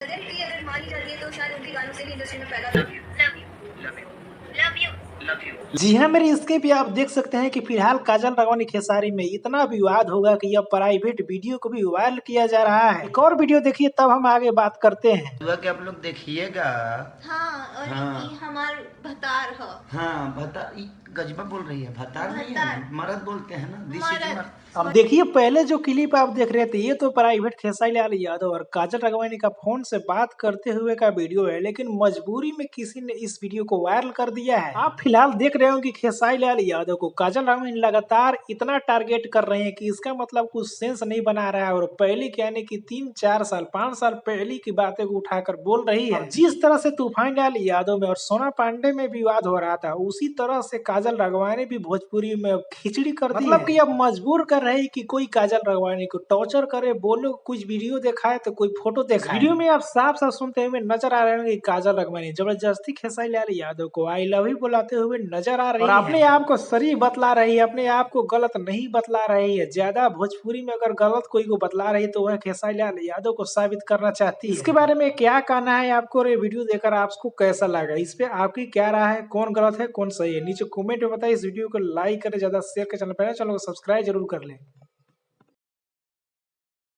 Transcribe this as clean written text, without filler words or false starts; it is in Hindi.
की अगर मानी जाती है तो शायद उनके गानों से भी इंडस्ट्री में पैदा लव यू। जी हाँ, मेरे इसके भी आप देख सकते हैं कि फिलहाल काजल राघवानी खेसारी में इतना विवाद होगा कि अब प्राइवेट वीडियो को भी वायरल किया जा रहा है। एक और वीडियो देखिए तब हम आगे बात करते हैं। हुआ कि आप लोग देखिएगा। हाँ, और हाँ। ई हमार भतार ह। हाँ गजबा बोल रही है, भतार नहीं है ना, मर्द बोलते हैं ना, दिस इज मर्द। मर्द। अब देखिए पहले जो क्लिप आप देख रहे थे ये तो प्राइवेट खेसारी लाल यादव और काजल राघवानी का फोन से बात करते हुए का वीडियो है, लेकिन मजबूरी में किसी ने इस वीडियो को वायरल कर दिया है। आप फिलहाल देख रहे हो कि खेसारी लाल यादव को काजल राघवानी लगातार इतना टारगेट कर रहे हैं कि इसका मतलब कुछ सेंस नहीं बना रहा है और पहले यानी कि 3-4 साल 5 साल पहले की बातें को उठाकर बोल रही है। जिस तरह से तूफान लाल यादव में और सोना पांडे में विवाद हो रहा था उसी तरह से काजल राघवानी भी भोजपुरी में खिचड़ी कर दी मतलब कि अब मजबूर कर रहे कि कोई काजल राघवानी को टॉर्चर करे, बोलो कुछ वीडियो दिखाए तो कोई फोटो दिखाए। वीडियो में आप साफ साफ सुनते हुए नजर आ रहे हैं कि काजल राघवानी जबरदस्ती खेसारी लाल यादव को आई लव यू बुलाते हुए नजर आ रही है और अपने आप को सही बतला रही है, अपने आप को गलत नहीं बतला रही है। ज्यादा भोजपुरी में अगर गलत कोई को बतला रही है तो वह खेसारी लाल यादव को साबित करना चाहती है। इसके बारे में क्या कहना है आपको और ये वीडियो देखकर आपको कैसा लगा, इस पे आपकी क्या राय है, कौन गलत है कौन सही है, नीचे कमेंट में बताइए। इस वीडियो को लाइक करें, ज्यादा शेयर करें, चैनल को सब्सक्राइब जरूर कर लें।